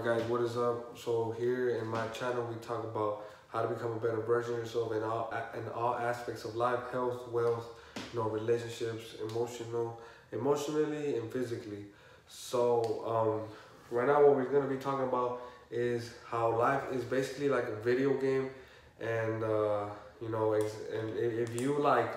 Guys, what is up? So here in my channel we talk about how to become a better version of yourself in all aspects of life, health, wealth, relationships, emotionally and physically. So right now what we're gonna be talking about is how life is basically like a video game, and if you like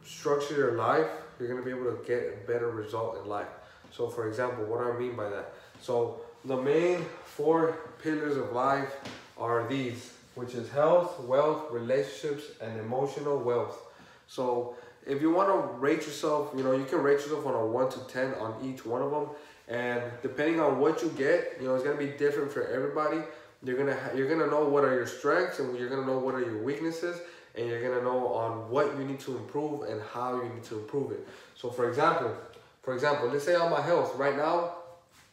structure your life, you're gonna be able to get a better result in life. So for example, what I mean by that. So the main four pillars of life are these, which is health, wealth, relationships, and emotional wealth. So if you want to rate yourself, you can rate yourself on a 1 to 10 on each one of them. And depending on what you get, it's going to be different for everybody. You're gonna know what are your strengths, and you're gonna know what are your weaknesses, and you're gonna know on what you need to improve and how you need to improve it. So for example, let's say on my health right now,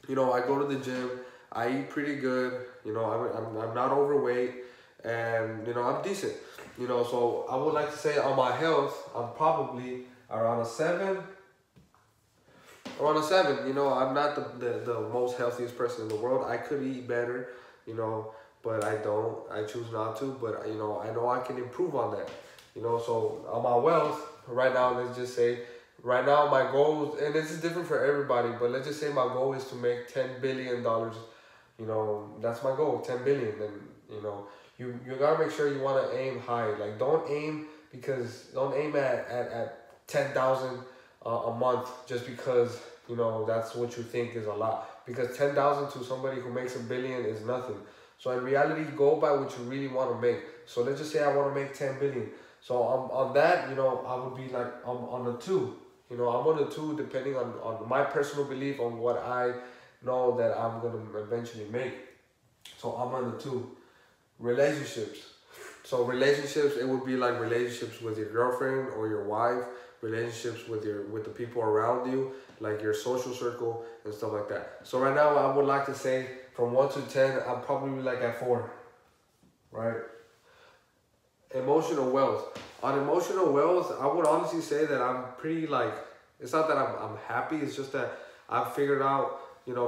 I go to the gym, I eat pretty good, I'm not overweight, and I'm decent. So I would like to say on my health, I'm probably around a 7. Around a 7, I'm not the most healthiest person in the world. I could eat better, but I don't. I choose not to, but I know I can improve on that. So on my wealth, right now, let's just say, right now my goal, and this is different for everybody, but let's just say my goal is to make $10 billion. That's my goal, 10 billion. And you gotta make sure you wanna aim high. Like don't aim at 10,000 a month just because that's what you think is a lot. Because 10,000 to somebody who makes $1 billion is nothing. So in reality, go by what you really want to make. So let's just say I want to make 10 billion. So on that, I would be like on a 2. I'm on a 2 depending on my personal belief on what I know that I'm gonna eventually make. So I'm on the 2. Relationships. So relationships, it would be like relationships with your girlfriend or your wife, relationships with the people around you, like your social circle and stuff like that. So right now I would like to say from 1 to 10, I'm probably like at 4, right? Emotional wealth. On emotional wealth, I would honestly say that I'm pretty it's not that I'm happy, it's just that I've figured out,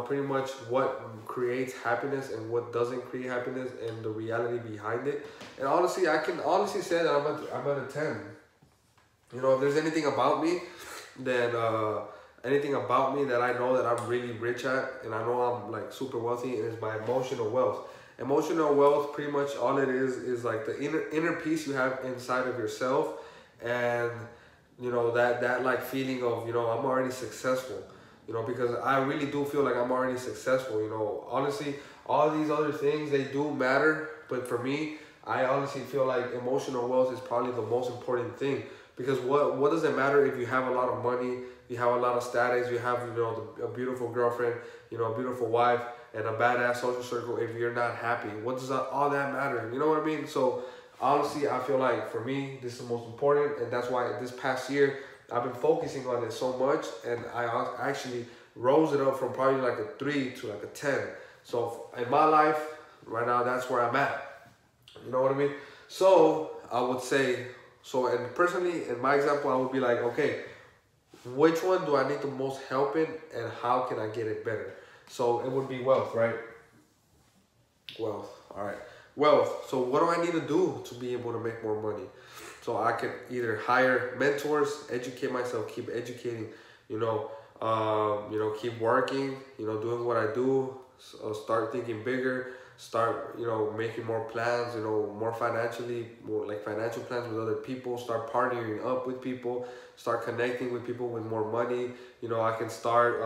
pretty much what creates happiness and what doesn't create happiness and the reality behind it. And honestly, I can honestly say that I'm at a 10. If there's anything about me that I know that I'm really rich at, and I know I'm like super wealthy, and it's my emotional wealth. Emotional wealth, pretty much all it is like the inner peace you have inside of yourself, and that like feeling of I'm already successful. Because I really do feel like I'm already successful. Honestly, all these other things, they do matter, but for me, I honestly feel like emotional wealth is probably the most important thing. Because what does it matter if you have a lot of money, you have a lot of status, you have a beautiful girlfriend, a beautiful wife, and a badass social circle if you're not happy? What does all that matter? You know what I mean? So honestly, I feel like for me, this is the most important, and that's why this past year I've been focusing on it so much, and I actually rose it up from probably like a 3 to like a 10. So in my life right now, that's where I'm at. You know what I mean? So I would say, and personally, in my example, I would be like, okay, which one do I need the most help in, and how can I get it better? So it would be wealth, right? Wealth, all right. Wealth. So what do I need to do to be able to make more money? So I could either hire mentors, educate myself, keep educating, keep working, doing what I do, start thinking bigger, start, making more plans, more financial plans with other people, start partnering up with people, start connecting with people with more money. I can start,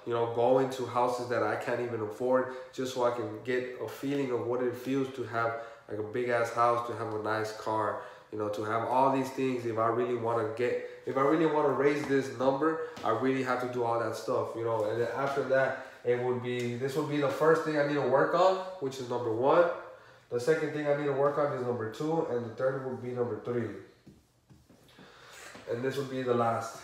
going to houses that I can't even afford, just so I can get a feeling of what it feels to have like a big ass house, to have a nice car, to have all these things. If I really want to raise this number, I really have to do all that stuff, and then after that, this would be the first thing I need to work on, which is number 1. The second thing I need to work on is number 2, and the third would be number 3. And this would be the last.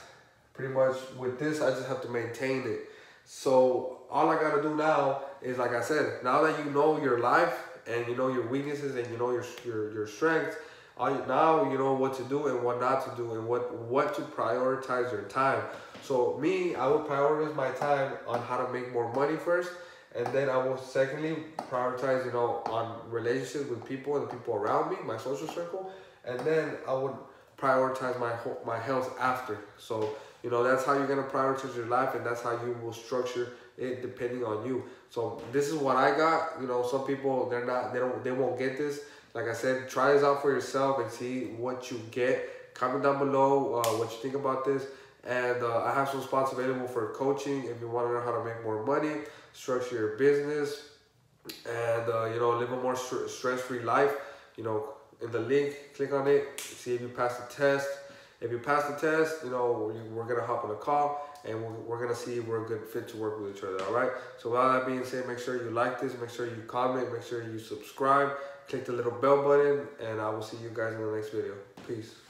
Pretty much with this, I just have to maintain it. So all I gotta do now is, like I said, now that you know your life and you know your weaknesses and you know your strengths, now you know what to do and what not to do, and what to prioritize your time. So me, I would prioritize my time on how to make more money first, And then I will secondly prioritize, you know, on relationships with people and the people around me, my social circle. And then I would prioritize my health after. So, you know, that's how you're gonna prioritize your life, and that's how you will structure it depending on you. So this is what I got. You know, some people they won't get this. Like I said, try this out for yourself and see what you get. Comment down below what you think about this. And I have some spots available for coaching if you want to learn how to make more money, structure your business, and you know, live a more stress-free life. You know, in the link, click on it, see if you pass the test. If you pass the test, you know, we're gonna hop on a call and we're gonna see if we're a good fit to work with each other. All right. So with all that being said, make sure you like this, make sure you comment, make sure you subscribe, click the little bell button, and I will see you guys in the next video. Peace.